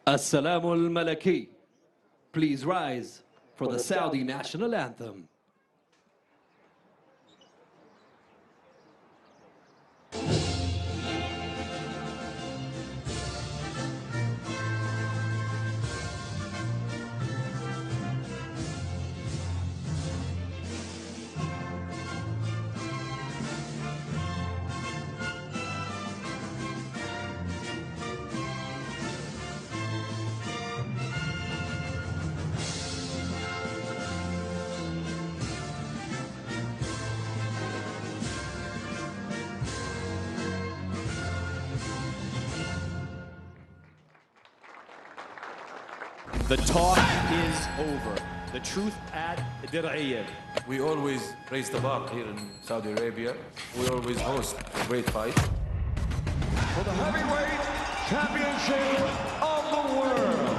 As-salamu al-Malaki. Please rise for the Saudi national anthem. The talk is over. The truth at Dir'iyah. We always raise the bar here in Saudi Arabia. We always host a great fight. For the heavyweight championship of the world,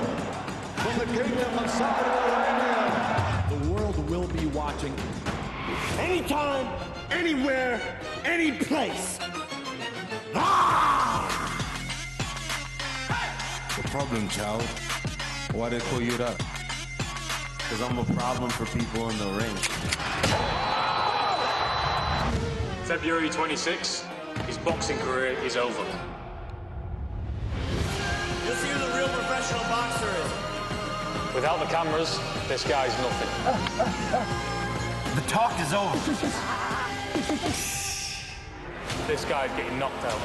from the kingdom of Saudi Arabia. The world will be watching. Anytime, anywhere, any place. Ah! The problem, child. Why they call you that? Because I'm a problem for people in the ring. February 26, his boxing career is over. You'll see who the real professional boxer is. Without the cameras, this guy's nothing. The talk is over. This guy's getting knocked out.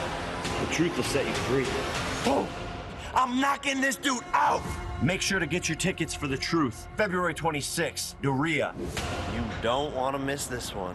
The truth will set you free. Oh, I'm knocking this dude out. Make sure to get your tickets for The Truth, February 26th, Riyadh. You don't want to miss this one.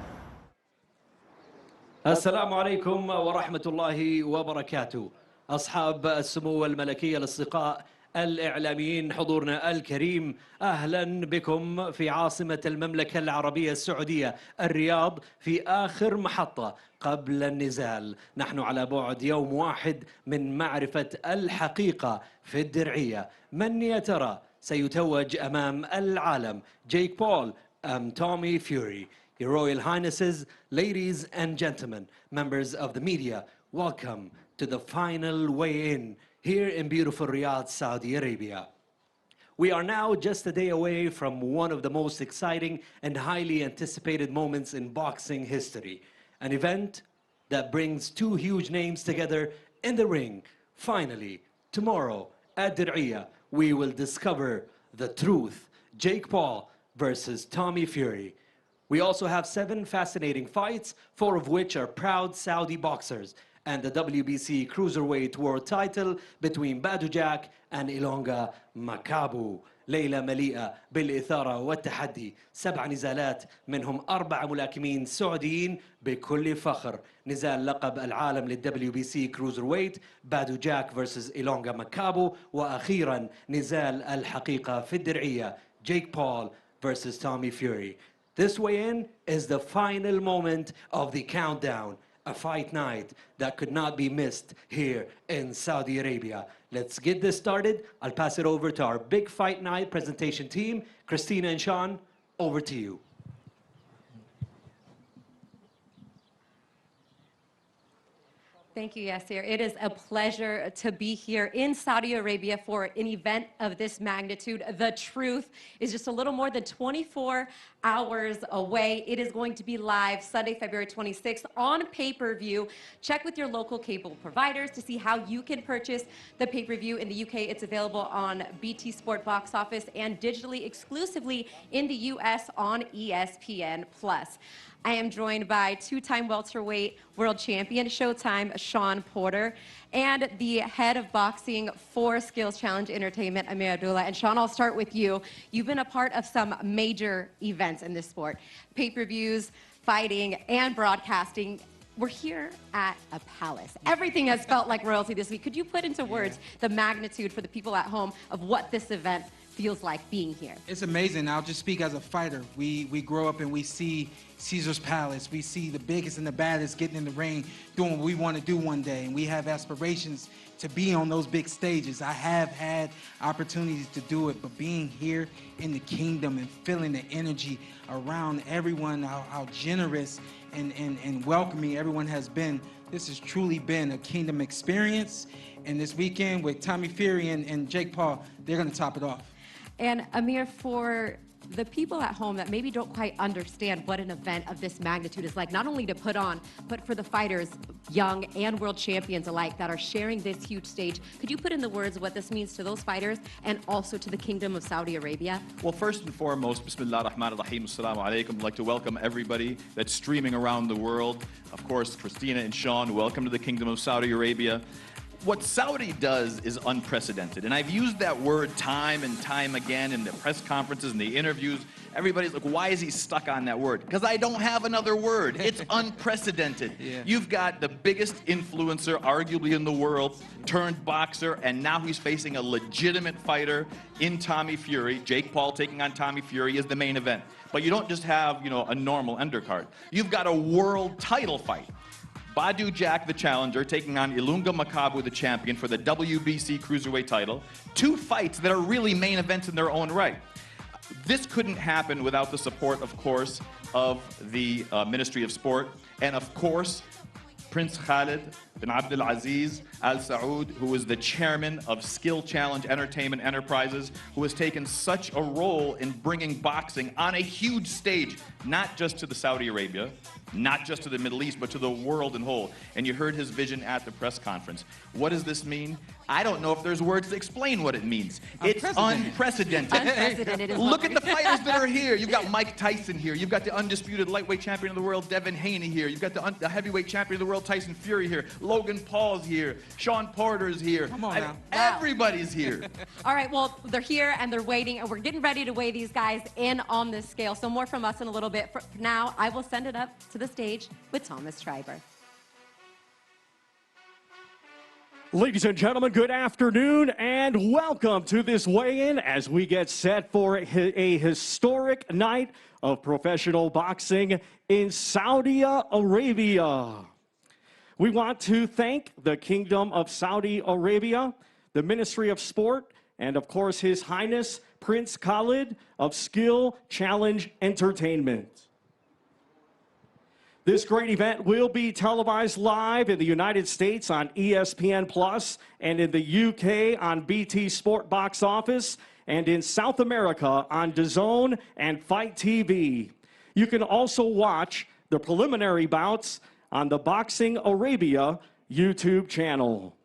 السلام عليكم ورحمة الله وبركاته. أصحاب السمو الملكي الأصدقاء الإعلاميين حضورنا الكريم، أهلا بكم في عاصمة المملكة العربية السعودية الرياض في آخر محطة قبل النزال. نحن على بعد يوم واحد من معرفة الحقيقة في الدرعية. من يا ترى سيتوج أمام العالم؟ جيك بول أم تومي فيوري؟ Your Royal Highnesses, ladies and gentlemen, members of the media, welcome to the final weigh-in here in beautiful Riyadh, Saudi Arabia. We are now just a day away from one of the most exciting and highly anticipated moments in boxing history. An event that brings two huge names together in the ring. Finally, tomorrow at Dir'iyah, we will discover the truth. Jake Paul versus Tommy Fury. We also have 7 fascinating fights, 4 of which are proud Saudi boxers, and the WBC Cruiserweight World title between Badu Jack and Ilonga Makabu. ليلة مليئة بالإثارة والتحدي، 7 نزالات منهم 4 ملاكمين سعوديين بكل فخر. نزال لقب العالم للWBC Cruiserweight بادو جاك vs إيلونغا ماكابو، وأخيرا نزال الحقيقة في الدرعية جيك بول vs Tommy Fury. This weigh-in is the final moment of the countdown, a fight night that could not be missed here in Saudi Arabia. Let's get this started. I'll pass it over to our big fight night presentation team. Christina and Sean, over to you. Thank you, Yasir. It is a pleasure to be here in Saudi Arabia for an event of this magnitude. The Truth is just a little more than 24 hours away. It is going to be live Sunday, February 26th on pay-per-view. Check with your local cable providers to see how you can purchase the pay-per-view. In the UK, it's available on BT Sport Box Office and digitally exclusively in the US on ESPN+. I am joined by 2-time welterweight world champion, Showtime, Sean Porter, and the head of boxing for Skills Challenge Entertainment, Amir Abdullah. And Sean, I'll start with you. You've been a part of some major events in this sport, pay-per-views, fighting, and broadcasting. We're here at a palace. Everything has felt like royalty this week. Could you put into words the magnitude for the people at home of what this event feels like being here? It's amazing. I'll just speak as a fighter. We grow up and we see Caesar's Palace. We see the biggest and the baddest getting in the ring, doing what we want to do one day. And we have aspirations to be on those big stages. I have had opportunities to do it, but being here in the kingdom and feeling the energy around everyone, how generous and welcoming everyone has been, this has truly been a kingdom experience. And this weekend with Tommy Fury and Jake Paul, they're going to top it off. And Amir, for the people at home that maybe don't quite understand what an event of this magnitude is like, not only to put on, but for the fighters, young and world champions alike, that are sharing this huge stage, could you put in the words what this means to those fighters and also to the Kingdom of Saudi Arabia? Well, first and foremost, Bismillah ar-Rahman ar-Rahim, Assalamu alaikum. I'd like to welcome everybody that's streaming around the world. Of course, Christina and Sean, welcome to the Kingdom of Saudi Arabia. What Saudi does is unprecedented, and I've used that word time and time again in the press conferences and the interviews. Everybody's like, why is he stuck on that word? Because I don't have another word. It's unprecedented. Yeah. You've got the biggest influencer, arguably in the world, turned boxer, and now he's facing a legitimate fighter in Tommy Fury. Jake Paul taking on Tommy Fury is the main event. But you don't just have, you know, a normal undercard. You've got a world title fight. Badu Jack, the challenger, taking on Ilunga Makabu, the champion, for the WBC Cruiserweight title. Two fights that are really main events in their own right. This couldn't happen without the support, of course, of the Ministry of Sport, and of course, Prince Khalid bin Abdul Aziz Al Saud, who is the chairman of Skill Challenge Entertainment Enterprises, who has taken such a role in bringing boxing on a huge stage, not just to the Saudi Arabia, not just to the Middle East, but to the world in whole. And you heard his vision at the press conference. What does this mean? I don't know if there's words to explain what it means. It's unprecedented. Unprecedented. Look at the fighters that are here. You've got Mike Tyson here. You've got the undisputed lightweight champion of the world, Devin Haney here. You've got the heavyweight champion of the world, Tyson Fury here. Logan Paul's here. Sean Porter's here. Come on now. Everybody's here. All right, well, they're here and they're waiting, and we're getting ready to weigh these guys in on this scale. So more from us in a little bit. For now, I will send it up to the stage with Thomas Schreiber. Ladies and gentlemen, good afternoon and welcome to this weigh-in as we get set for a historic night of professional boxing in Saudi Arabia. We want to thank the Kingdom of Saudi Arabia, the Ministry of Sport, and of course His Highness Prince Khalid of Skill Challenge Entertainment. This great event will be televised live in the United States on ESPN Plus and in the UK on BT Sport Box Office and in South America on DAZN and Fight TV. You can also watch the preliminary bouts on the Boxing Arabia YouTube channel.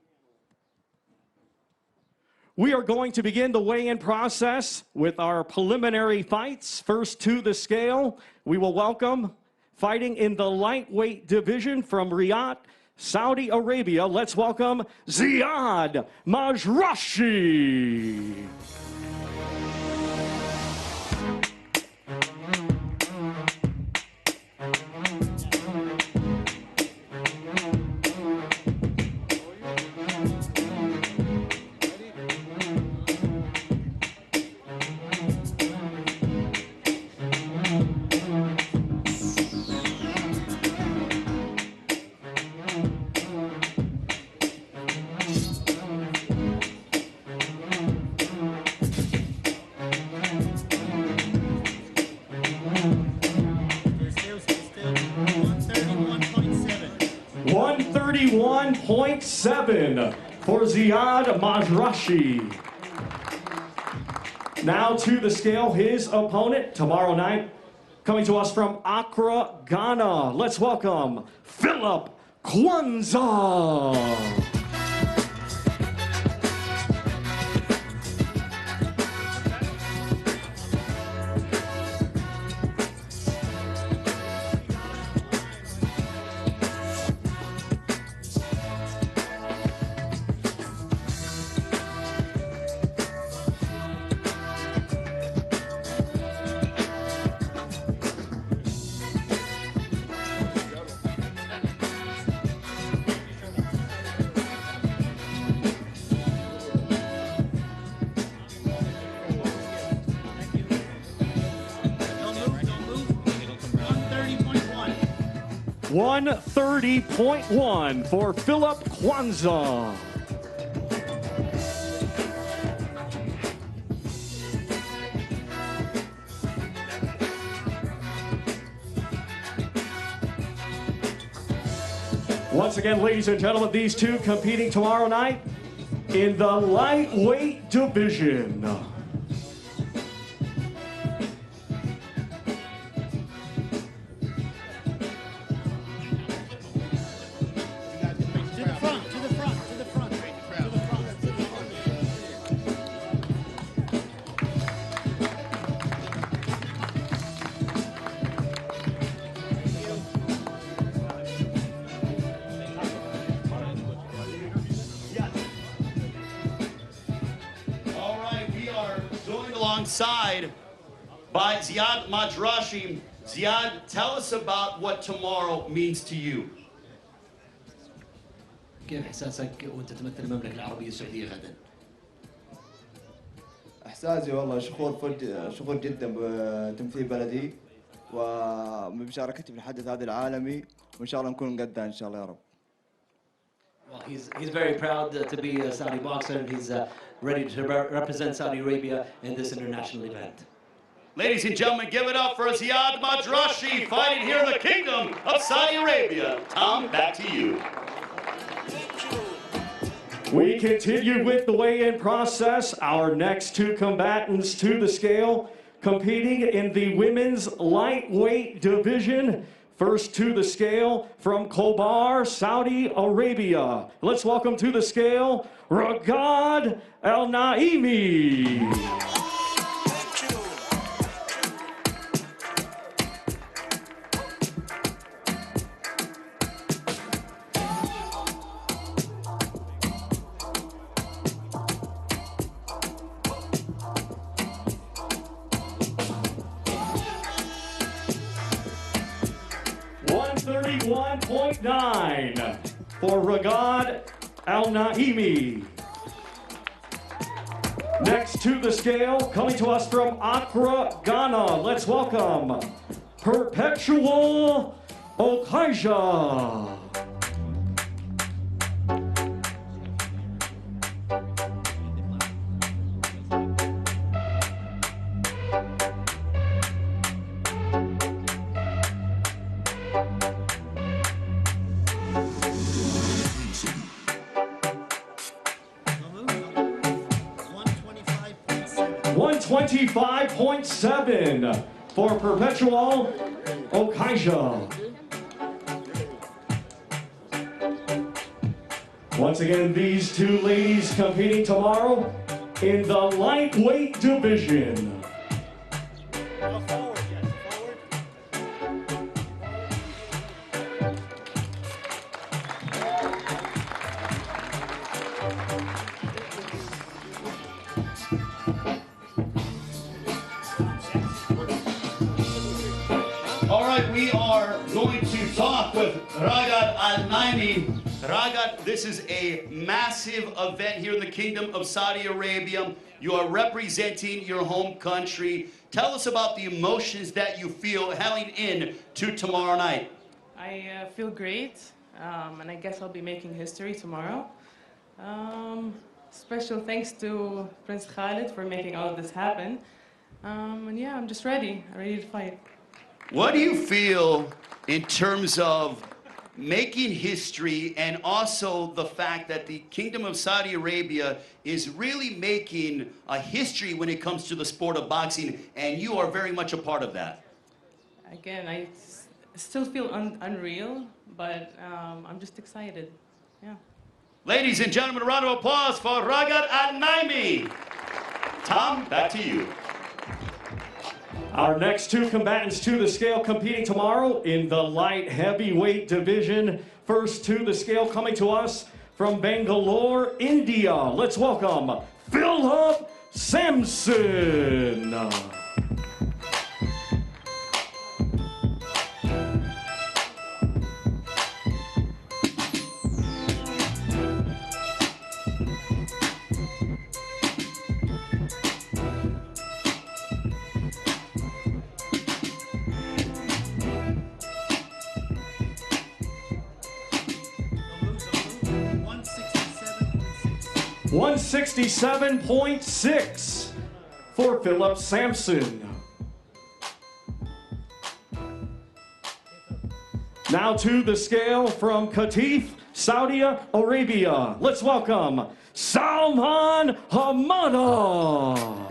We are going to begin the weigh-in process with our preliminary fights. First to the scale, we will welcome, fighting in the lightweight division from Riyadh, Saudi Arabia, let's welcome Ziad Majrashi. .7 for Ziad Majrashi. Now to the scale, his opponent tomorrow night, coming to us from Accra, Ghana. Let's welcome Philip Kwanzaa. .130.1 for Philip Kwanzaa. Once again, ladies and gentlemen, these two competing tomorrow night in the lightweight division. Alongside by Ziad Madrashi. Ziad, tell us about what tomorrow means to you. كيف إحساسك وأنت تمثل المملكة العربية السعودية غدا؟ إحساسي والله شكور جدا بتمثيل بلدي وبمشاركتي في الحدث هذا العالمي وإن شاء الله نكون قدها إن شاء الله يا رب. Well, he's very proud to be a Saudi boxer, and he's ready to represent Saudi Arabia in this international event. Ladies and gentlemen, give it up for Ziad Madrashi, fighting here in the Kingdom of Saudi Arabia. Tom, back to you. We continue with the weigh-in process. Our next two combatants to the scale, competing in the women's lightweight division. First to the scale from Khobar, Saudi Arabia. Let's welcome to the scale, Riyadh Al-Naimi. 131.9 for Riyadh Al-Naimi. Next to the scale, coming to us from Accra, Ghana, let's welcome Perpetual Okaija. $125.7 for Perpetual Okaija. Once again, these two ladies competing tomorrow in the lightweight division. All right, we are going to talk with Riyadh Al-Naimi. Riyadh, this is a massive event here in the Kingdom of Saudi Arabia. You are representing your home country. Tell us about the emotions that you feel heading in to tomorrow night. I feel great, and I guess I'll be making history tomorrow. Special thanks to Prince Khalid for making all of this happen. And yeah, I'm just ready to fight. What do you feel in terms of making history and also the fact that the Kingdom of Saudi Arabia is really making a history when it comes to the sport of boxing, and you are very much a part of that? Again, I still feel unreal, but I'm just excited. Yeah. Ladies and gentlemen, a round of applause for Riyadh Al-Naimi. Tom, back to you. Our next two combatants to the scale competing tomorrow in the light heavyweight division. First to the scale coming to us from Bangalore, India. Let's welcome Philip Sampson. 167.6 for Philip Sampson. Now to the scale from Qatif, Saudi Arabia. Let's welcome Salman Hamada.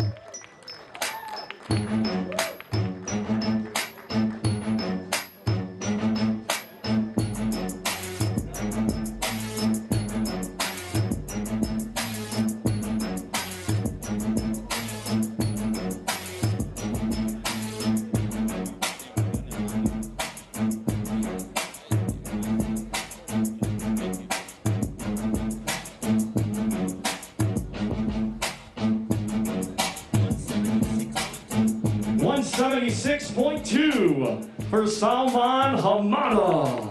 176.2 for Salman Hamada.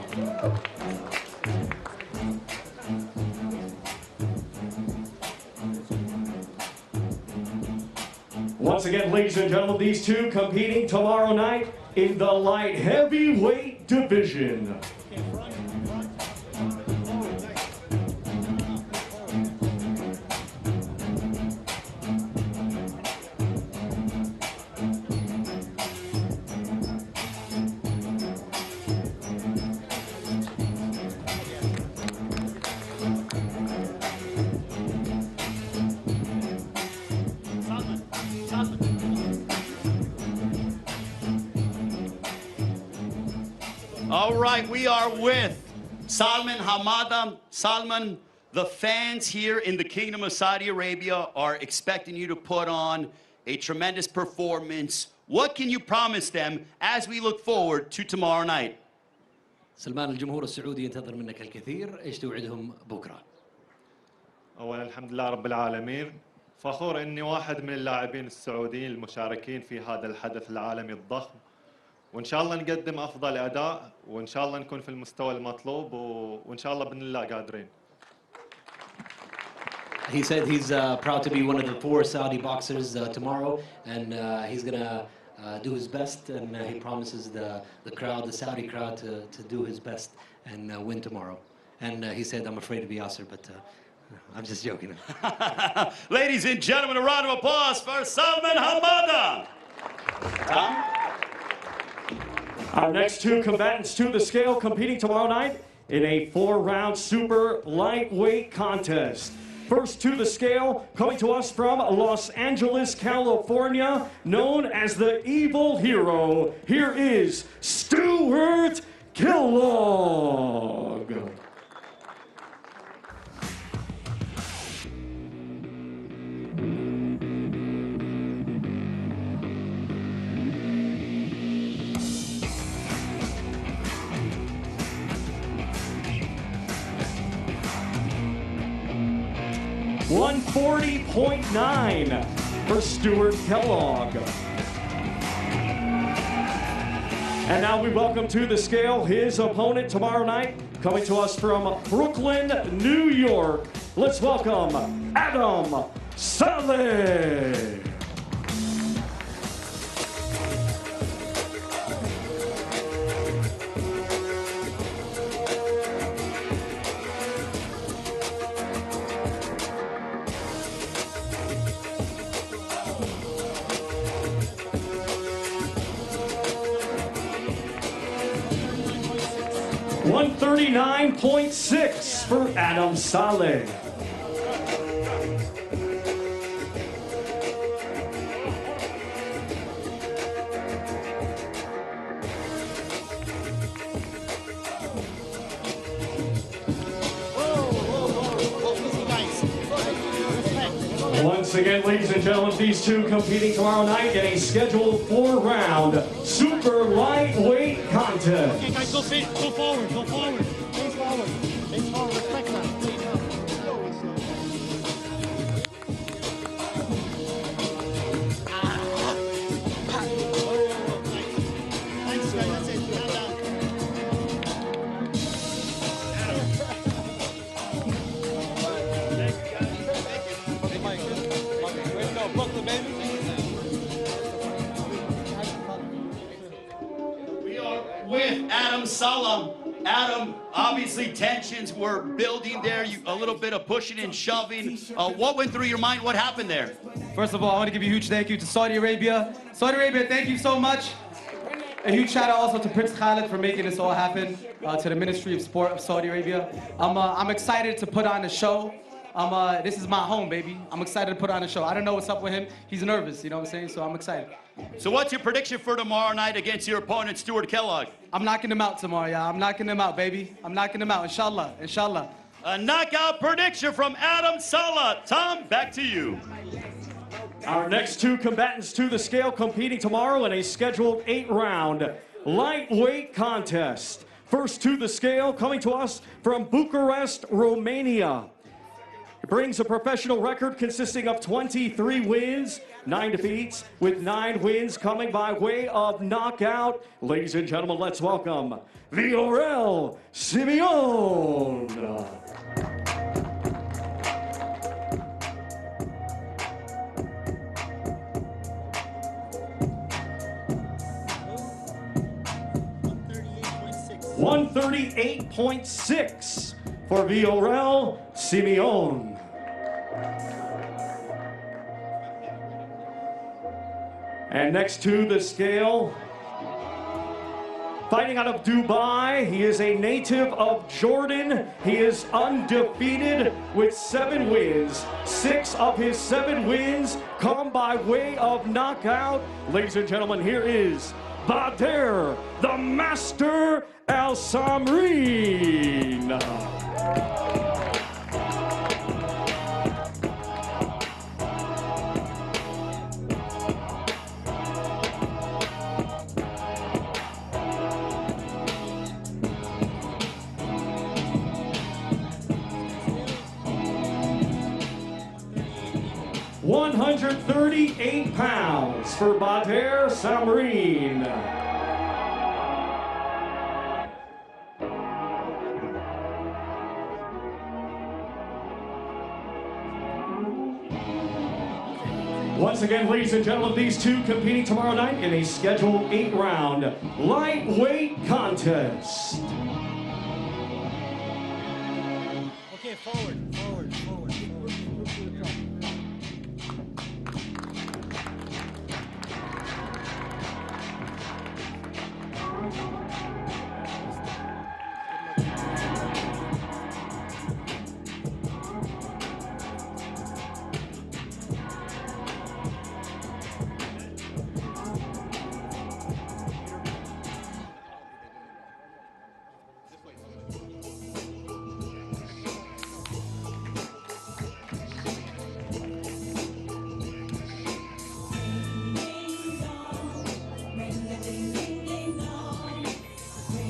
Once again, ladies and gentlemen, these two competing tomorrow night in the light heavyweight division. All right, we are with Salman Hamada. Salman, the fans here in the Kingdom of Saudi Arabia are expecting you to put on a tremendous performance. What can you promise them as we look forward to tomorrow night? سلمان، الجمهور السعودي ينتظر منك الكثير، ايش توعدهم بكره؟ أولا الحمد لله رب العالمين، فخور إني واحد من اللاعبين السعوديين المشاركين في هذا الحدث العالمي الضخم، وإن شاء الله نقدم أفضل أداء، وإن شاء الله نكون في المستوى المطلوب، وإن شاء الله بإذن الله قادرين. He said he's proud to be one of the 4 Saudi boxers tomorrow, and he's gonna do his best, and he promises the crowd, the Saudi crowd, to do his best and win tomorrow. And he said, I'm afraid to be Yasser, but I'm just joking. Ladies and gentlemen, a round of applause for Salman Hamada. Tom? Our next two combatants to the scale competing tomorrow night in a 4-round super lightweight contest. First to the scale, coming to us from Los Angeles, California, known as the Evil Hero, here is Stuart Kellogg. $140.9 for Stuart Kellogg. And now we welcome to the scale his opponent tomorrow night, coming to us from Brooklyn, New York. Let's welcome Adam Saleh. $139.6 for Adam Saleh. Once again, ladies and gentlemen, these two competing tomorrow night in a scheduled 4-round super lightweight contest. Okay, guys, go forward, go forward. Face forward, respect that. Thanks, guys, that's it. Calm down. We are with Adam Saleh. Adam, obviously tensions were building there, a little bit of pushing and shoving. What went through your mind? What happened there? First of all, I want to give a huge thank you to Saudi Arabia. Saudi Arabia, thank you so much. A huge shout out also to Prince Khalid for making this all happen, to the Ministry of Sport of Saudi Arabia. I'm excited to put on a show. This is my home, baby. I'm excited to put on a show. I don't know what's up with him. He's nervous, you know what I'm saying? So I'm excited. So what's your prediction for tomorrow night against your opponent, Stuart Kellogg? I'm knocking him out tomorrow, y'all. I'm knocking him out, baby. I'm knocking him out, inshallah, inshallah. A knockout prediction from Adam Salah. Tom, back to you. Our next two combatants to the scale competing tomorrow in a scheduled 8-round lightweight contest. First to the scale, coming to us from Bucharest, Romania. He brings a professional record consisting of 23 wins, 9 defeats, with 9 wins coming by way of knockout. Ladies and gentlemen, let's welcome Viorel Simeon. 138.6 for Viorel Simeon. And next to the scale, fighting out of Dubai, he is a native of Jordan. He is undefeated with 7 wins. 6 of his 7 wins come by way of knockout. Ladies and gentlemen, here is Bader, the Master Al Samreen. £138 for Bader Samreen. Once again, ladies and gentlemen, these two competing tomorrow night in a scheduled 8-round lightweight contest. Okay, forward.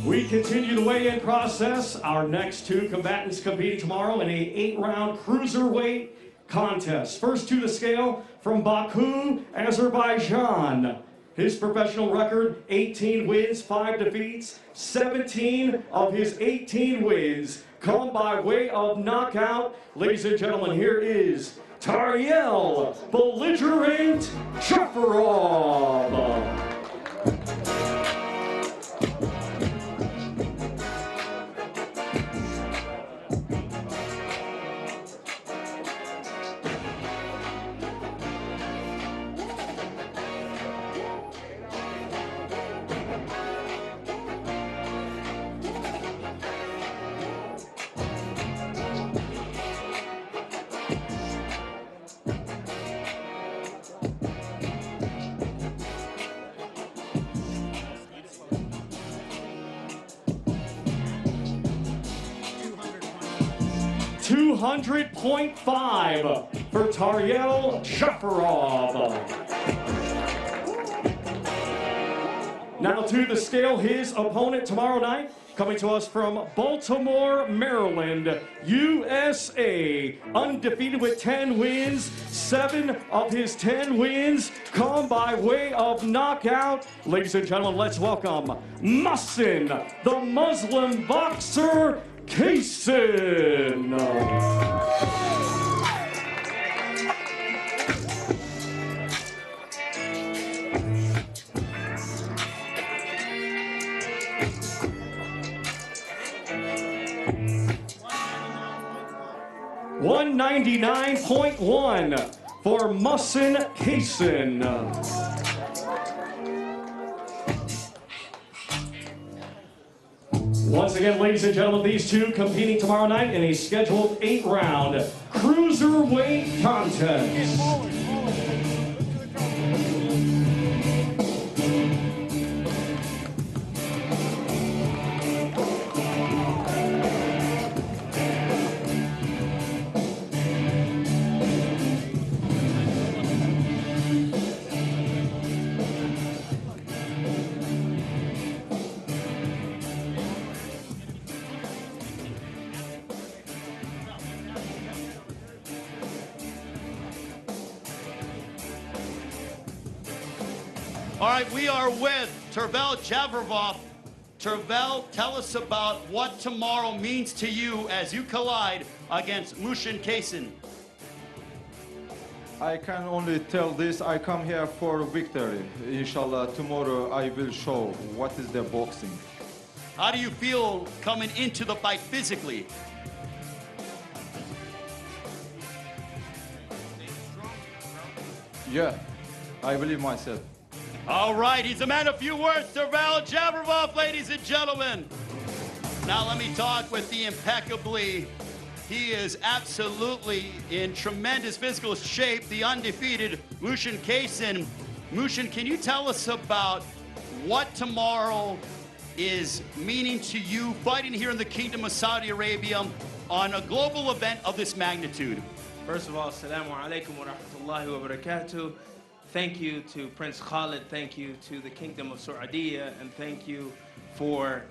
'We continue the weigh-in process. Our next two combatants competing tomorrow in a 8-round cruiserweight contest. First to the scale from Baku, Azerbaijan. His professional record, 18 wins, 5 defeats. 17 of his 18 wins come by way of knockout. Ladies and gentlemen, here is Tariel Belligerent Shafarov. .5 for Tariel Shafarov. Now to the scale, his opponent tomorrow night, coming to us from Baltimore, Maryland, USA. Undefeated with 10 wins. 7 of his 10 wins come by way of knockout. Ladies and gentlemen, let's welcome Mussin, the Muslim boxer, Kaysen. $199.1 for Mussin Kaysen. Once again, ladies and gentlemen, these two competing tomorrow night in a scheduled 8-round cruiserweight contest. All right, we are with Tervel Javravov. Tervel, tell us about what tomorrow means to you as you collide against Mushin Kaysen. I can only tell this, I come here for victory. Inshallah, tomorrow I will show what is the boxing. How do you feel coming into the fight physically? Yeah, I believe myself. All right, he's a man of few words, Tervel Javravov, ladies and gentlemen. Now let me talk with the impeccably. He is absolutely in tremendous physical shape, the undefeated Mushin Kaysen. Mushin, can you tell us about what tomorrow is meaning to you fighting here in the Kingdom of Saudi Arabia on a global event of this magnitude? First of all, assalamu alaikum wa rahmatullahi wa barakatuh. Thank you to Prince Khalid, thank you to the Kingdom of Saudi, and thank you for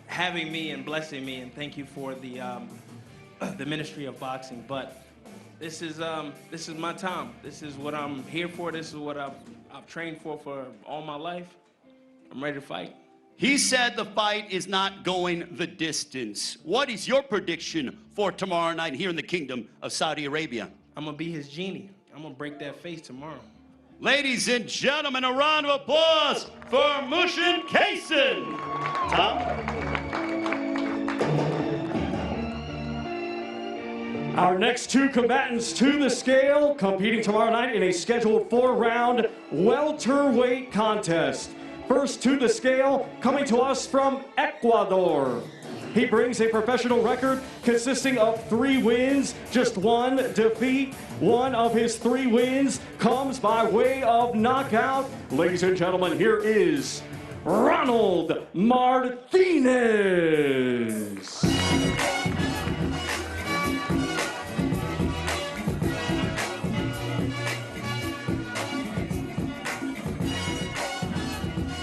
having me and blessing me, and thank you for the Ministry of Boxing. But this is my time. This is what I'm here for. This is what I've trained for all my life. I'm ready to fight. He said the fight is not going the distance. What is your prediction for tomorrow night here in the Kingdom of Saudi Arabia? I'm gonna be his genie. I'm gonna break that face tomorrow. Ladies and gentlemen, a round of applause for Mushin Kaysen. Tom? Our next two combatants to the scale, competing tomorrow night in a scheduled 4-round welterweight contest. First to the scale, coming to us from Ecuador. He brings a professional record consisting of 3 wins, just 1 defeat. One of his 3 wins comes by way of knockout. Ladies and gentlemen, here is Ronald Martinez.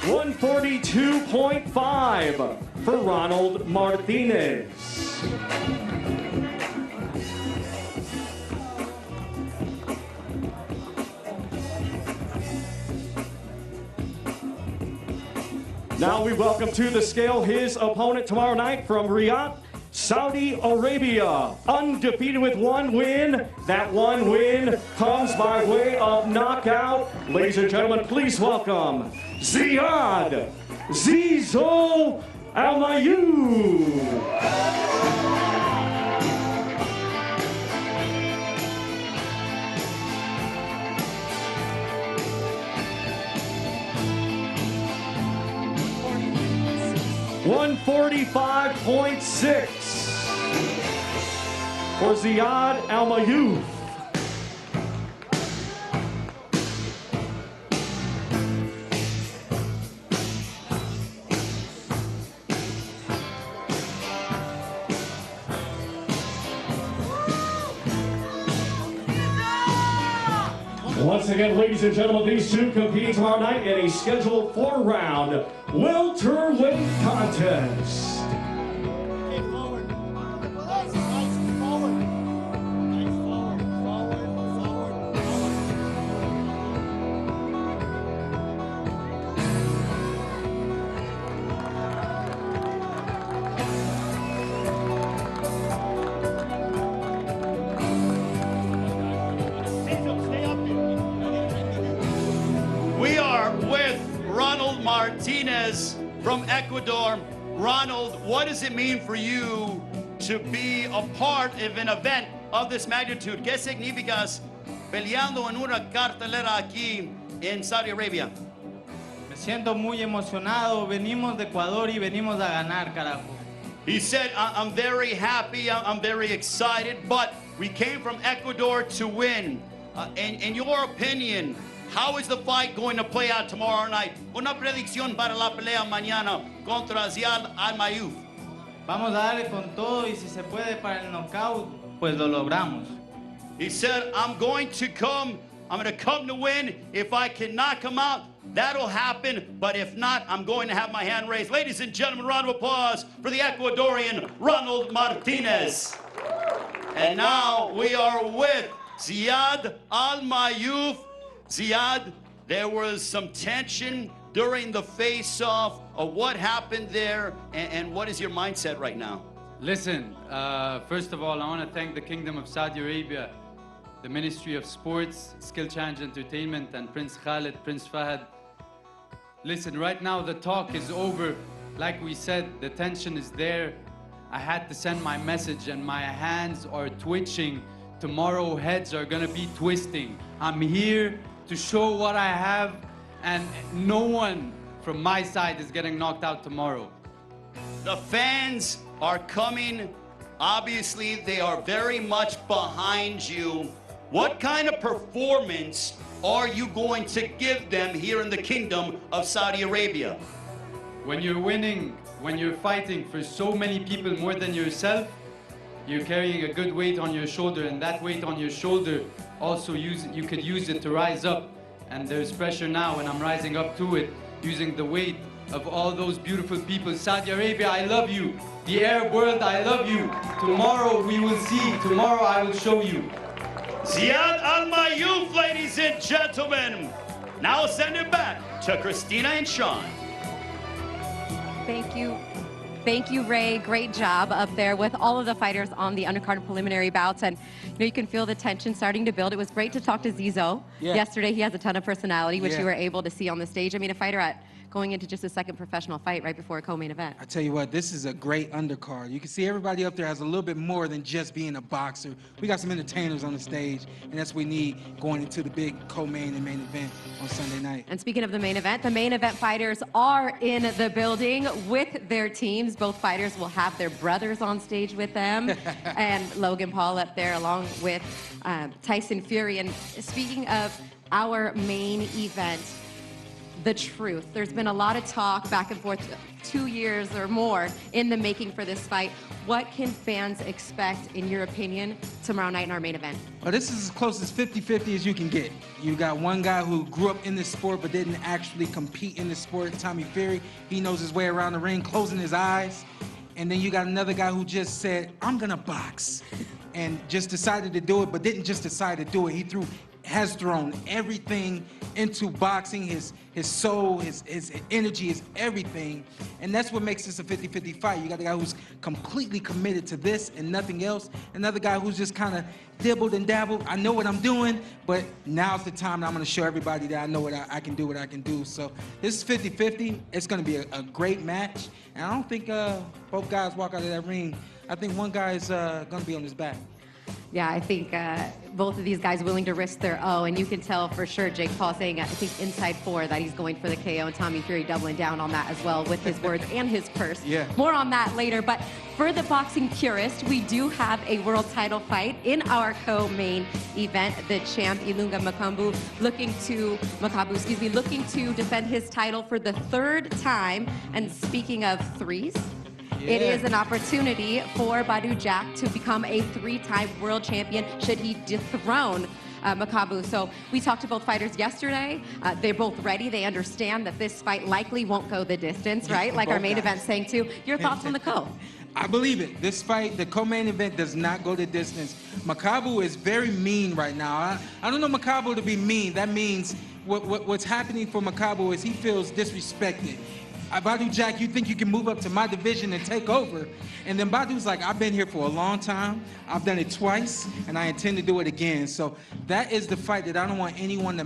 .142.5 for Ronald Martinez. Now we welcome to the scale his opponent tomorrow night from Riyadh, Saudi Arabia, undefeated with 1 win. That 1 win comes by way of knockout. Ladies and gentlemen, please welcome Ziad Zizo Almayou. 145.6 for Ziad Almayou. Once again, ladies and gentlemen, these two competing tomorrow night in a scheduled 4-round welterweight contest. Martinez from Ecuador. Ronald, what does it mean for you to be a part of an event of this magnitude? ¿Qué significas peleando en una cartelera aquí en Saudi Arabia? Me siento muy emocionado. Venimos de Ecuador y venimos a ganar, carajo. He said, I'm very happy, I'm very excited, but we came from Ecuador to win. In your opinion, how is the fight going to play out tomorrow night? Una predicción para la pelea mañana contra Ziad Al-Mayouf. Vamos a darle con todo y si se puede para el knockout, pues lo logramos. He said, I'm going to come to win. If I can knock him out, that'll happen. But if not, I'm going to have my hand raised. Ladies and gentlemen, round of applause for the Ecuadorian Ronald Martinez. And now we are with Ziad Al-Mayouf. Ziad, there was some tension during the face-off. What happened there, and what is your mindset right now? Listen, first of all, I want to thank the Kingdom of Saudi Arabia, the Ministry of Sports, Skill Challenge Entertainment, and Prince Khalid, Prince Fahad. Listen, right now the talk is over. Like we said, the tension is there. I had to send my message and my hands are twitching. Tomorrow heads are gonna be twisting. I'm here to show what I have, and no one from my side is getting knocked out tomorrow. The fans are coming. Obviously, they are very much behind you. What kind of performance are you going to give them here in the Kingdom of Saudi Arabia? When you're winning, when you're fighting for so many people more than yourself, you're carrying a good weight on your shoulder, and that weight on your shoulder also you could use it to rise up. And there's pressure now, and I'm rising up to it, using the weight of all those beautiful people. Saudi Arabia, I love you. The Arab world, I love you. Tomorrow we will see. Tomorrow I will show you. Ziad Al-Mayouf, ladies and gentlemen. Now send it back to Christina and Sean. Thank you. Thank you, Ray. Great job up there with all of the fighters on the undercard preliminary bouts. And you can feel the tension starting to build. It was great to talk to Zizo. Yeah. Yesterday, he has a ton of personality, which Yeah. you were able to see on the stage. I mean, a fighter going into just a second professional fight right before a co-main event. I tell you what, this is a great undercard. You can see everybody up there has a little bit more than just being a boxer. We got some entertainers on the stage, and that's what we need going into the big co-main and main event on Sunday night. And speaking of the main event fighters are in the building with their teams. Both fighters will have their brothers on stage with them, and Logan Paul up there along with Tyson Fury. And speaking of our main event, the truth. There's been a lot of talk back and forth, 2 years or more in the making for this fight. What can fans expect, in your opinion, tomorrow night in our main event? Well, this is as close as 50-50 as you can get. You got one guy who grew up in this sport but didn't actually compete in this sport, Tommy Fury. He knows his way around the ring, closing his eyes. And then you got another guy who just said, I'm gonna box. And just decided to do it, but didn't just decide to do it. He has thrown everything into boxing, his soul, his energy, his everything. And that's what makes this a 50-50 fight. You got the guy who's completely committed to this and nothing else. Another guy who's just kind of dibbled and dabbled. I know what I'm doing, but now's the time that I'm gonna show everybody that I know what I can do, what I can do. So this is 50-50. It's gonna be a great match. And I don't think both guys walk out of that ring. I think one guy is gonna be on his back. Yeah, I think both of these guys willing to risk their O, and you can tell for sure Jake Paul saying, I think inside 4, that he's going for the KO, and Tommy Fury doubling down on that as well with his words and his purse. Yeah. More on that later, but for the boxing purist, we do have a world title fight in our co-main event. The champ, Ilunga Makabu, looking to defend his title for the 3rd time. And speaking of threes, it is an opportunity for Badou Jack to become a 3-time world champion should he dethrone Makabu. So we talked to both fighters yesterday. They're both ready. They understand that this fight likely won't go the distance, right? Like our main event saying too. Your thoughts on the co? I believe it. This fight, the co-main event, does not go the distance. Makabu is very mean right now. I don't know Makabu to be mean. That means what's happening for Makabu is he feels disrespected. Badou Jack, you think you can move up to my division and take over? And then Badou's like, I've been here for a long time. I've done it twice, and I intend to do it again. So that is the fight that I don't want anyone to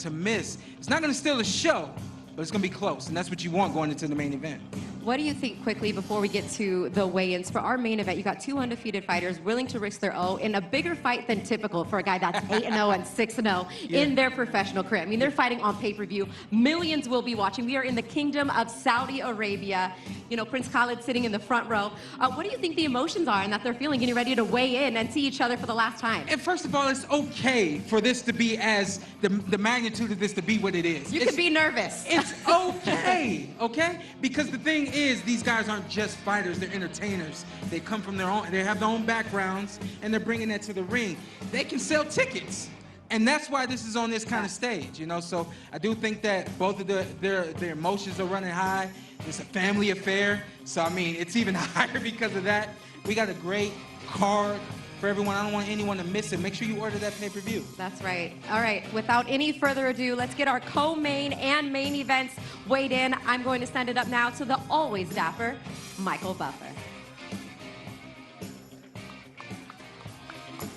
miss. It's not going to steal the show, but it's going to be close, and that's what you want going into the main event. What do you think, quickly, before we get to the weigh-ins, for our main event? You got two undefeated fighters willing to risk their O in a bigger fight than typical for a guy that's 8-0 and 6-0 in their professional career. I mean, they're fighting on pay-per-view. Millions will be watching. We are in the Kingdom of Saudi Arabia. You know, Prince Khalid sitting in the front row. What do you think the emotions are and that they're feeling, getting ready to weigh in and see each other for the last time? And first of all, it's okay for this to be as the magnitude of this to be what it is. You could be nervous. It's okay, okay? Because the thing is, these guys aren't just fighters, they're entertainers. They come from their own, they have their own backgrounds, and they're bringing that to the ring. They can sell tickets. And that's why this is on this kind of stage, you know? So I do think that both of their emotions are running high. It's a family affair. So, I mean, it's even higher because of that. We got a great card for everyone. I don't want anyone to miss it. Make sure you order that pay-per-view. That's right. All right, without any further ado, let's get our co-main and main events weighed in. I'm going to send it up now to the always dapper Michael Buffer.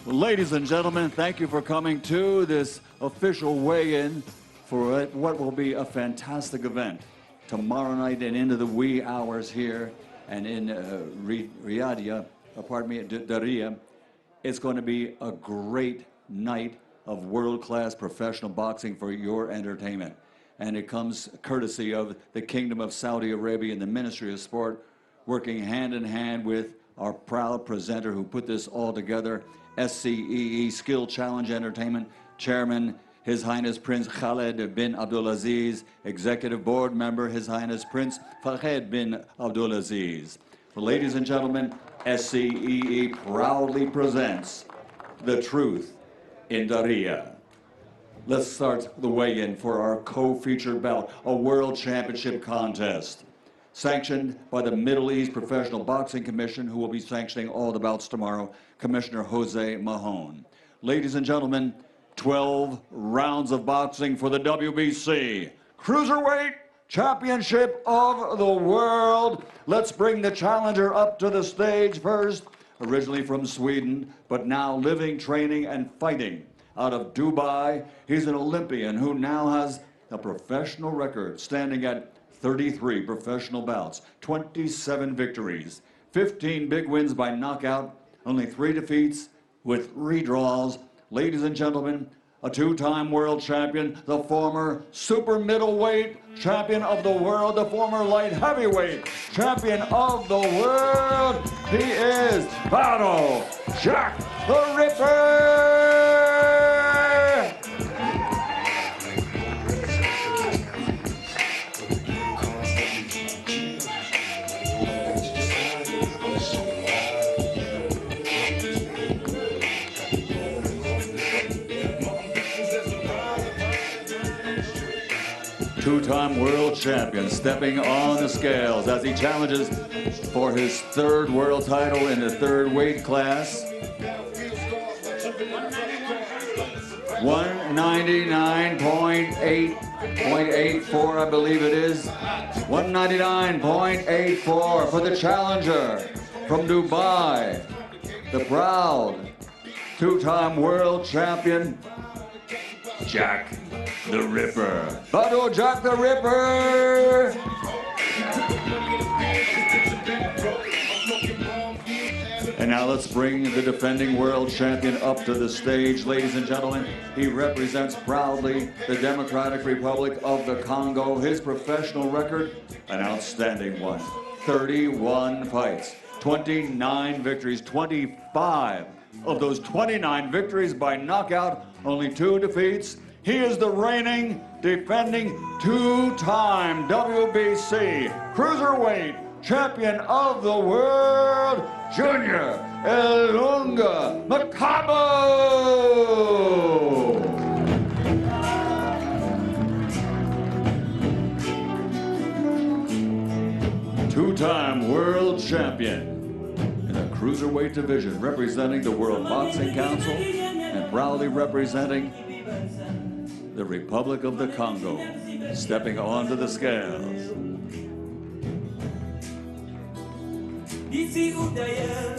Ladies and gentlemen, thank you for coming to this official weigh-in for what will be a fantastic event tomorrow night and into the wee hours here and in Riyadh, Dariyah. It's going to be a great night of world-class professional boxing for your entertainment. And it comes courtesy of the Kingdom of Saudi Arabia and the Ministry of Sport, working hand in hand with our proud presenter who put this all together, SCEE, Skill Challenge Entertainment, Chairman, His Highness Prince Khalid bin Abdulaziz, Executive Board Member, His Highness Prince Fahed bin Abdulaziz. Ladies and gentlemen, SCEE proudly presents The Truth in Dariyah. Let's start the weigh-in for our co-featured bout, a World Championship contest. Sanctioned by the Middle East Professional Boxing Commission, who will be sanctioning all the bouts tomorrow, Commissioner Jose Mahone. Ladies and gentlemen, 12 rounds of boxing for the WBC Cruiserweight Championship of the World. Let's bring the challenger up to the stage first. Originally from Sweden, but now living, training, and fighting out of Dubai. He's an Olympian who now has a professional record standing at 33 professional bouts, 27 victories, 15 big wins by knockout, only 3 defeats with 3 draws. Ladies and gentlemen, a 2-time world champion, the former super middleweight champion of the world, the former light heavyweight champion of the world. He is Battle Jack the Ripper! 2-time world champion stepping on the scales as he challenges for his 3rd world title in the 3rd weight class. 199.84, I believe it is. 199.84 for the challenger from Dubai, the proud 2-time world champion, Jack the Ripper. Battle Jack the Ripper! And now let's bring the defending world champion up to the stage. Ladies and gentlemen, he represents proudly the Democratic Republic of the Congo. His professional record, an outstanding one. 31 fights, 29 victories, 25 of those 29 victories by knockout, only 2 defeats. He is the reigning, defending 2-time WBC Cruiserweight Champion of the World, Junior Elunga Makabo! 2-time world champion in the Cruiserweight division, representing the World Boxing Council and proudly representing the Republic of the Congo, stepping onto the scales. D'ici ou d'ailleurs,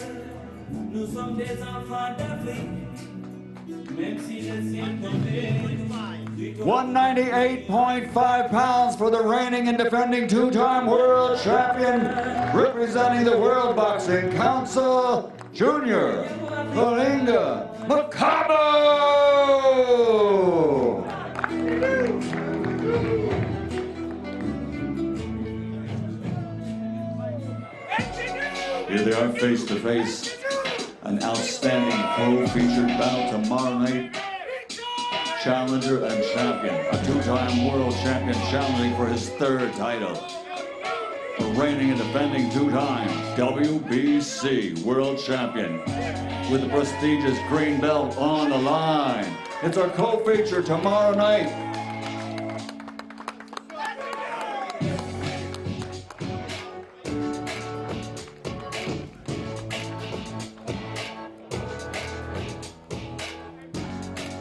nous sommes des enfants d'Afrique, même si le ciel tombait. 198.5 pounds for the reigning and defending two-time world champion, representing the World Boxing Council, Junior Malinga Makabu! Here they are face to face. An outstanding co-featured bout tomorrow night. Challenger and champion. A two-time world champion challenging for his third title. The reigning and defending two-time WBC world champion. With the prestigious green belt on the line. It's our co-feature tomorrow night.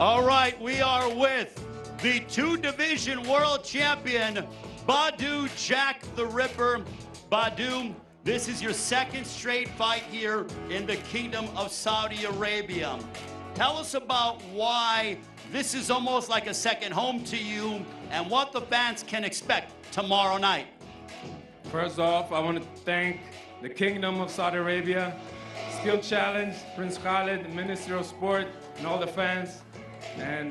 All right, we are with the two-division world champion, Badou Jack the Ripper. Badou, this is your second straight fight here in the Kingdom of Saudi Arabia. Tell us about why this is almost like a second home to you and what the fans can expect tomorrow night. First off, I want to thank the Kingdom of Saudi Arabia, Skill Challenge, Prince Khalid, the Ministry of Sport, and all the fans. And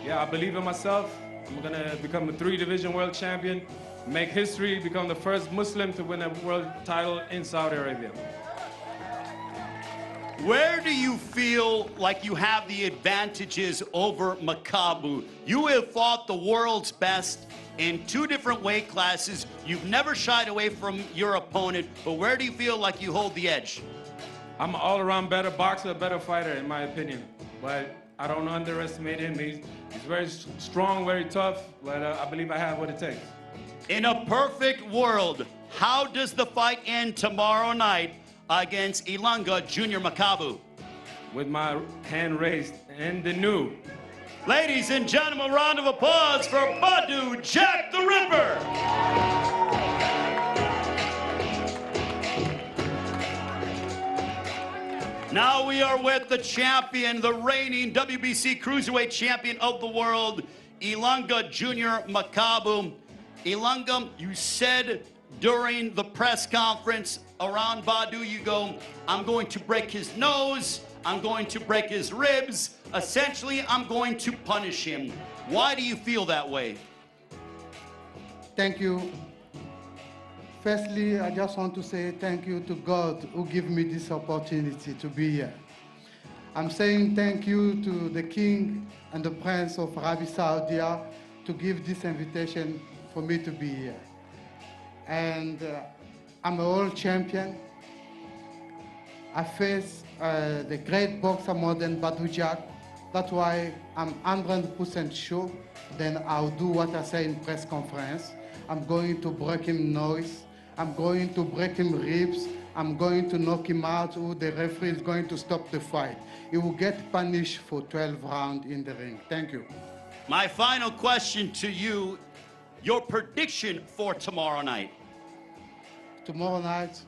yeah, I believe in myself. I'm gonna become a three-division world champion, make history, become the first Muslim to win a world title in Saudi Arabia. Where do you feel like you have the advantages over Makabu? You have fought the world's best in two different weight classes. You've never shied away from your opponent, but where do you feel like you hold the edge? I'm an all-around better boxer, a better fighter, in my opinion. But I don't underestimate him. He's very strong, very tough, but I believe I have what it takes. In a perfect world, how does the fight end tomorrow night against Ilunga Junior Makabu? With my hand raised and the new. Ladies and gentlemen, a round of applause for Badou Jack the Ripper. Now we are with the champion, the reigning WBC Cruiserweight Champion of the world, Ilunga Junior Makabu. Ilunga, you said during the press conference around Badou, you go, I'm going to break his nose, I'm going to break his ribs, essentially I'm going to punish him. Why do you feel that way? Thank you. Firstly, I just want to say thank you to God who gave me this opportunity to be here. I'm saying thank you to the King and the Prince of Arabi Saudi to give this invitation for me to be here. And I'm a world champion. I face the great boxer modern Badou Jack. That's why I'm 100% sure then I'll do what I say in press conference. I'm going to break him nose. I'm going to break him ribs. I'm going to knock him out. The referee is going to stop the fight. He will get punished for 12 rounds in the ring. Thank you. My final question to you, your prediction for tomorrow night. Tomorrow night,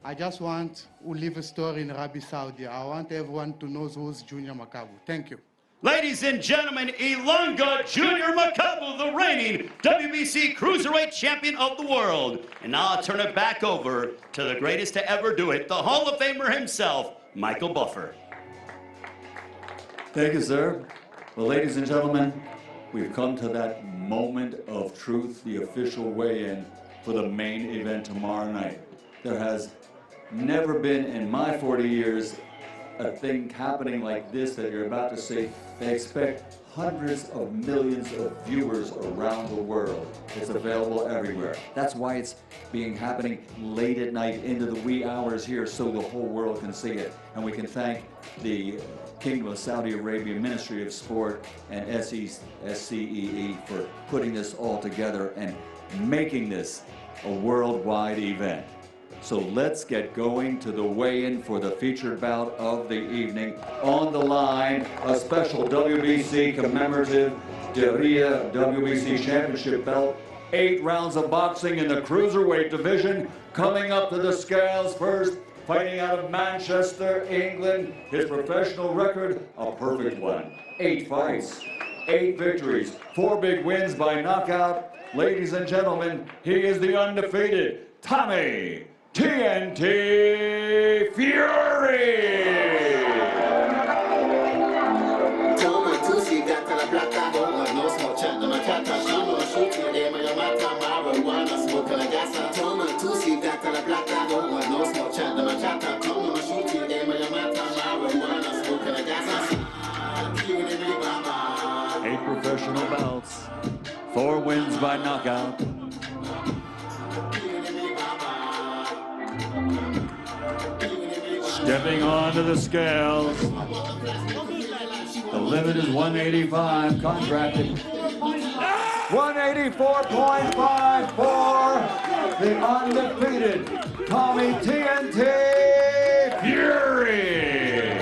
I just want to leave a story in Arabi Saudi. I want everyone to know who's Junior Makabu. Thank you. Ladies and gentlemen, Ilunga Junior Makabu, the reigning WBC Cruiserweight Champion of the world. And now I'll turn it back over to the greatest to ever do it, the Hall of Famer himself, Michael Buffer. Thank you, sir. Well, ladies and gentlemen, we've come to that moment of truth, the official weigh-in for the main event tomorrow night. There has never been in my 40 years a thing happening like this that you're about to see. They expect hundreds of millions of viewers around the world. It's available everywhere. That's why it's happening late at night into the wee hours here so the whole world can see it. And we can thank the Kingdom of Saudi Arabia Ministry of Sport and SCEE for putting this all together and making this a worldwide event. So let's get going to the weigh-in for the featured bout of the evening. On the line, a special WBC commemorative Riyadh WBC Championship belt. 8 rounds of boxing in the cruiserweight division. Coming up to the scales first, fighting out of Manchester, England. His professional record, a perfect one. 8 fights, 8 victories, 4 big wins by knockout. Ladies and gentlemen, he is the undefeated Tommy TNT Fury! Eight professional bouts, 4 wins by knockout. Stepping onto the scales. The limit is 185, contracted. 184.54, the undefeated Tommy TNT Fury.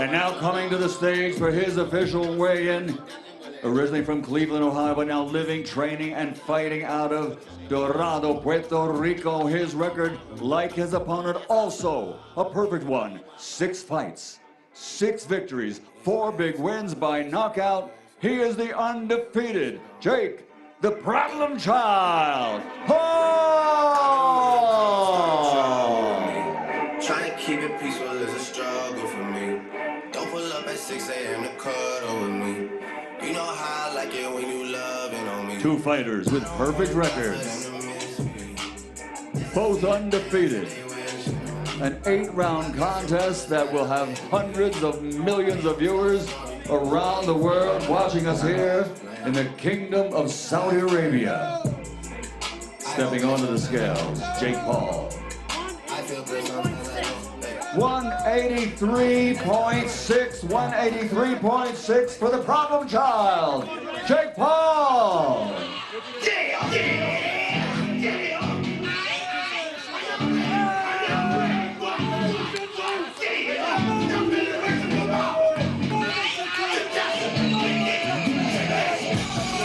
And now coming to the stage for his official weigh-in, originally from Cleveland, Ohio, but now living, training, and fighting out of Dorado, Puerto Rico. His record, like his opponent, also a perfect one. 6 fights, 6 victories, 4 big wins by knockout. He is the undefeated Jake, the Problem Child. Trying to keep it peaceful is a struggle for me. Don't pull up at 6 a.m. to cuddle with me. You know how I like it when you loving on me. 2 fighters with perfect records, both undefeated. An 8-round contest that will have hundreds of millions of viewers around the world watching us here in the Kingdom of Saudi Arabia. Stepping onto the scales, Jake Paul. 183.6 for the Problem Child, Jake Paul. Yeah, yeah, yeah.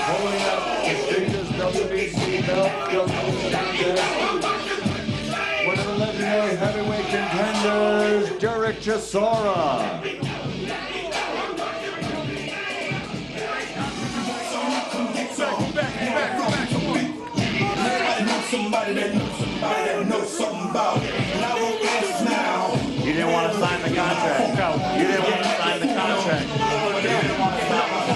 Holding up the biggest WBC belt, one of the legendary heavyweight contenders, Derek Chisora. Somebody that knows something about it. And I won't ask now. You didn't want to sign the contract. You didn't want to sign the contract. You didn't want to sign the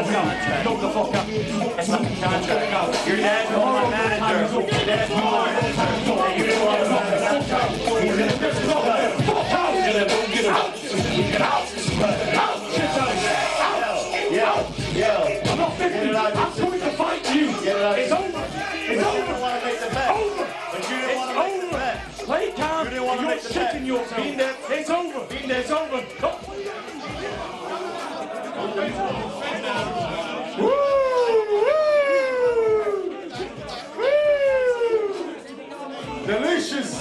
contract. Go the fuck up. It's not the contract. Your dad's my manager. Your dad's my manager. You didn't want to sign the contract. Get out. Get out. Yo. I'm not 50. I'm going to fight you. It's over. It's over. You didn't want to make the bet. Over. But you didn't want to make the bet. Play calm. You didn't want to make the bet. You're shaking yourself. It's over. It's over. Woo! Delicious.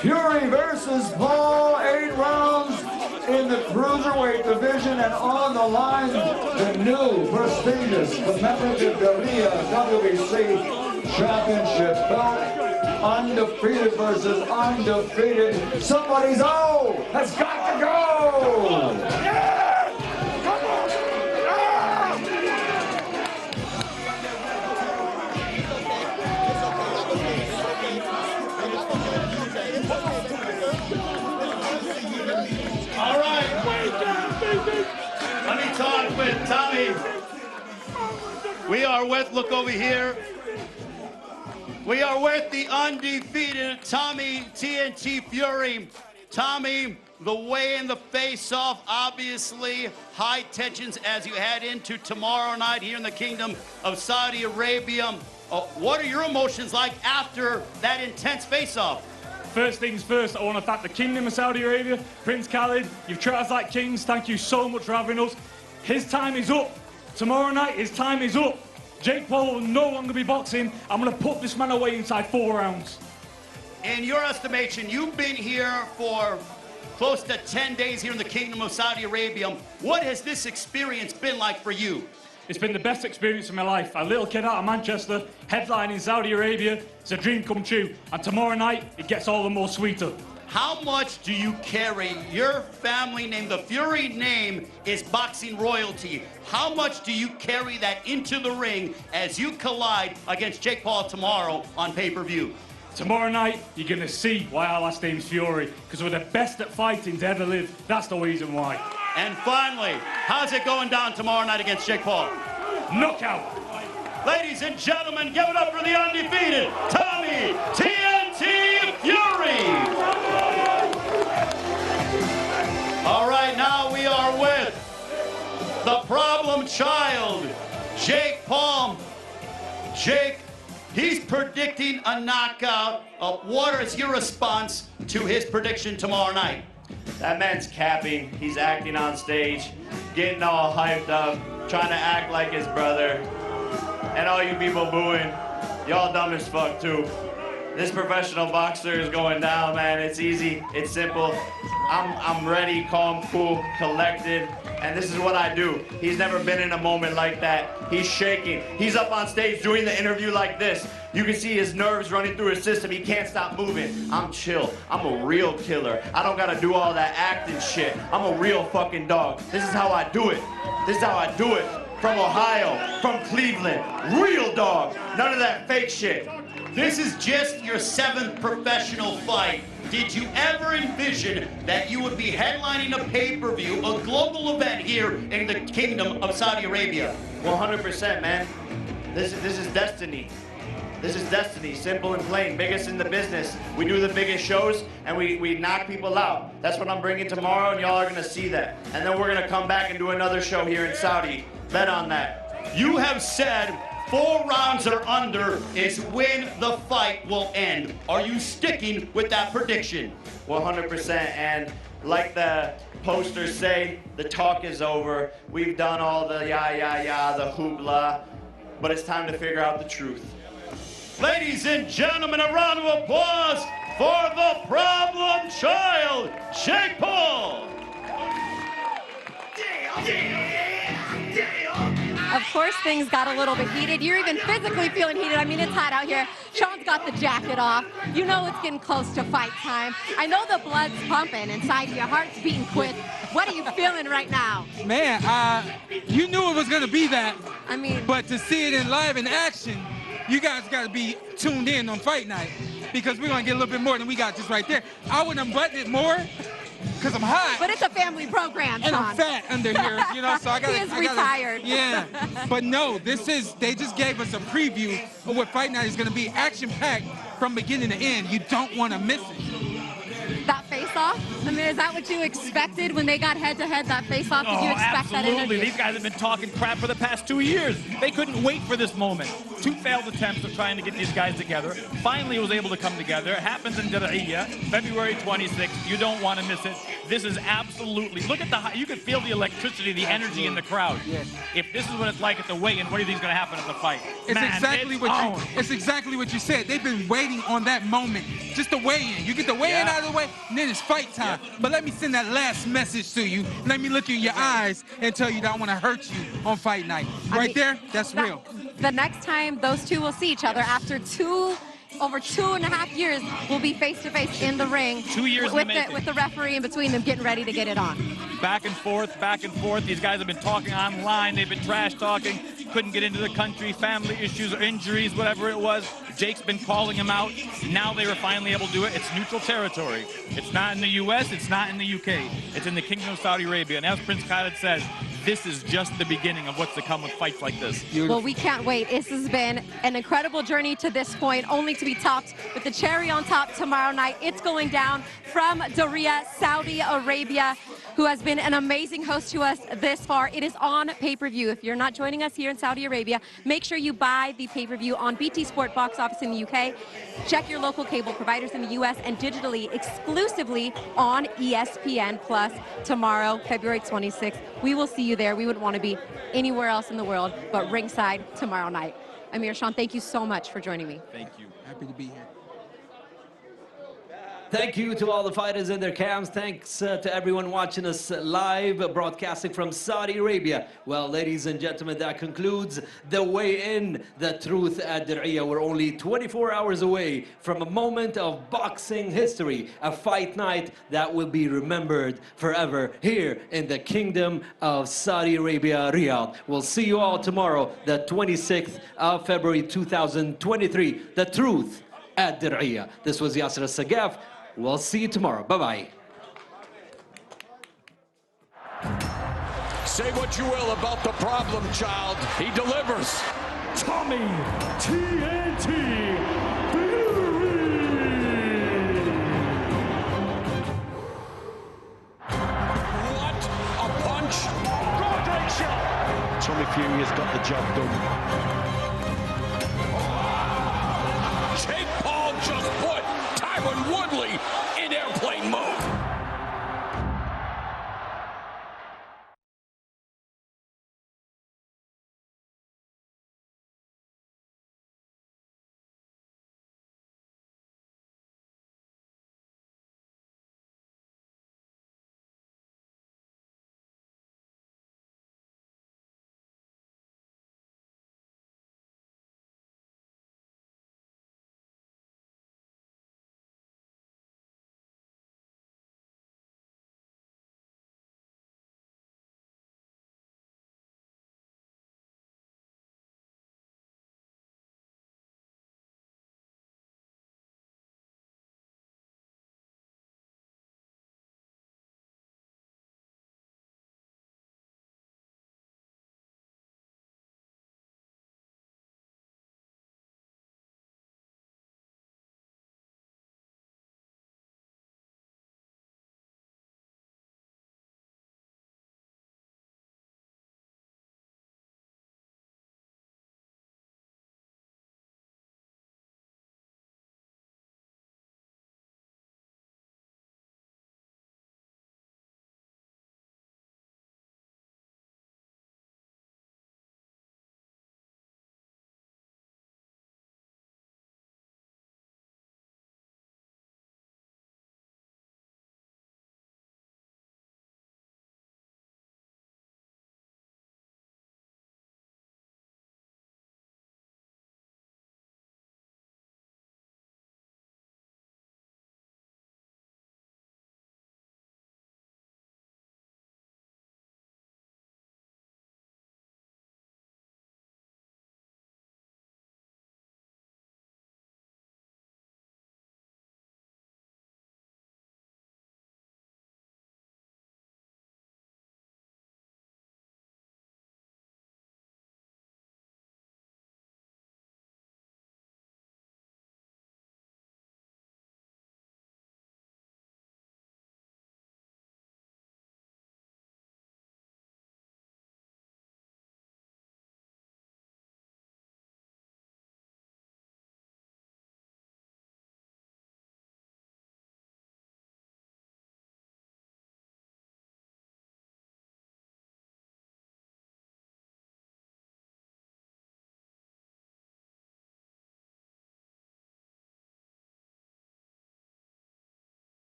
Fury versus Paul, 8 rounds in the cruiserweight division, and on the line, the new prestigious commemorative Riyadh WBC championship belt. Undefeated versus undefeated. Somebody's O has got to go. Yeah! Come on! All right. Let me talk with Tommy. We are with, look over here. We are with the undefeated Tommy TNT Fury. Tommy, the way in the face-off, obviously high tensions as you head into tomorrow night here in the Kingdom of Saudi Arabia. what are your emotions like after that intense face-off? First things first, I want to thank the Kingdom of Saudi Arabia, Prince Khalid. You've treated us like kings. Thank you so much for having us. His time is up. Tomorrow night, his time is up. Jake Paul will no longer be boxing. I'm going to put this man away inside 4 rounds. In your estimation, you've been here for close to 10 days here in the Kingdom of Saudi Arabia. What has this experience been like for you? It's been the best experience of my life. A little kid out of Manchester, headlining Saudi Arabia. It's a dream come true. And tomorrow night, it gets all the more sweeter. How much do you carry? Your family name, the Fury name, is boxing royalty. How much do you carry that into the ring as you collide against Jake Paul tomorrow on pay-per-view? Tomorrow night, you're going to see why our last name's Fury. Because we're the best at fighting to ever live. That's the reason why. And finally, how's it going down tomorrow night against Jake Paul? Knockout. Ladies and gentlemen, give it up for the undefeated Tommy TNT Fury. All right, now we are with the problem child, Jake Paul. Jake, he's predicting a knockout. What is your response to his prediction tomorrow night? That man's capping. He's acting on stage, getting all hyped up, trying to act like his brother. And all you people booing, y'all dumb as fuck too. This professional boxer is going down, man. It's easy, it's simple. I'm ready, calm, cool, collected, and this is what I do. He's never been in a moment like that. He's shaking. He's up on stage doing the interview like this. You can see his nerves running through his system. He can't stop moving. I'm chill. I'm a real killer. I don't gotta do all that acting shit. I'm a real fucking dog. This is how I do it. This is how I do it. From Ohio, from Cleveland. Real dog. None of that fake shit. This is just your 7th professional fight. Did you ever envision that you would be headlining a pay-per-view, a global event here in the Kingdom of Saudi Arabia? 100%, man. This is destiny. This is destiny, simple and plain. Biggest in the business. We do the biggest shows and we knock people out. That's what I'm bringing tomorrow, and y'all are gonna see that. And then we're gonna come back and do another show here in Saudi. Bet on that. You have said 4 rounds or under is when the fight will end. Are you sticking with that prediction? 100%, and like the posters say, the talk is over. We've done all the the hoopla, but it's time to figure out the truth. Ladies and gentlemen, a round of applause for the problem child, Jake Paul. Of course, things got a little bit heated. You're even physically feeling heated. I mean, it's hot out here. Sean's got the jacket off. You know it's getting close to fight time. I know the blood's pumping inside you. Your heart's beating quick. What are you feeling right now? Man, you knew it was going to be that. I mean, but to see it in live in action, you guys got to be tuned in on fight night, because we're going to get a little bit more than we got just right there. I would unbutton it more because I'm hot. But it's a family program, Sean. And I'm fat under here, you know, so I got to. He is retired. Yeah. But no, they just gave us a preview of what fight night is going to be. Action-packed from beginning to end. You don't want to miss it. That face-off? I mean, is that what you expected when they got head-to-head, that face-off? Did you expect that energy? Absolutely. These guys have been talking crap for the past 2 years. They couldn't wait for this moment. 2 failed attempts of trying to get these guys together. Finally, it was able to come together. It happens in Riyadh, February 26th. You don't want to miss it. This is absolutely, look at the, you can feel the electricity, the energy in the crowd. Yes. If this is what it's like at the weigh-in, what do you think is going to happen at the fight? It's exactly what you said. They've been waiting on that moment, just the weigh-in. You get the weigh-in out of the way, and then it's fight time. Yeah. But let me send that last message to you. Let me look you in your eyes and tell you that I want to hurt you on fight night. Right there, that's real. The next time those two will see each other after over 2.5 years, will be face-to-face in the ring. 2 years with the referee in between them, getting ready to get it on. Back and forth, back and forth. These guys have been talking online. They've been trash talking. Couldn't get into the country, family issues or injuries, whatever it was. Jake's been calling him out. Now they were finally able to do it. It's neutral territory. It's not in the U.S. It's not in the UK. It's in the Kingdom of Saudi Arabia. And as Prince Khalid says, this is just the beginning of what's to come with fights like this. Well, we can't wait. This has been an incredible journey to this point, only to be topped with the cherry on top tomorrow night. It's going down from Riyadh, Saudi Arabia. who has been an amazing host to us this far. It is on pay-per-view. If you're not joining us here in Saudi Arabia, make sure you buy the pay-per-view on BT Sport box office in the UK. Check your local cable providers in the US and digitally exclusively on ESPN Plus tomorrow, February 26th. We will see you there. We wouldn't want to be anywhere else in the world but ringside tomorrow night. Amir, Sean, thank you so much for joining me. Thank you. Happy to be here. Thank you to all the fighters in their camps. Thanks to everyone watching us live, broadcasting from Saudi Arabia. Well, ladies and gentlemen, that concludes the weigh-in, The Truth at Diriyah. We're only 24 hours away from a moment of boxing history, a fight night that will be remembered forever here in the Kingdom of Saudi Arabia, Riyadh. We'll see you all tomorrow, the 26th of February 2023. The Truth at Diriyah. This was Yasser Al-Sagaf. We'll see you tomorrow. Bye-bye. Say what you will about the problem child. He delivers. Tommy TNT What a punch. Roderick shot. Tommy Fury has got the job done.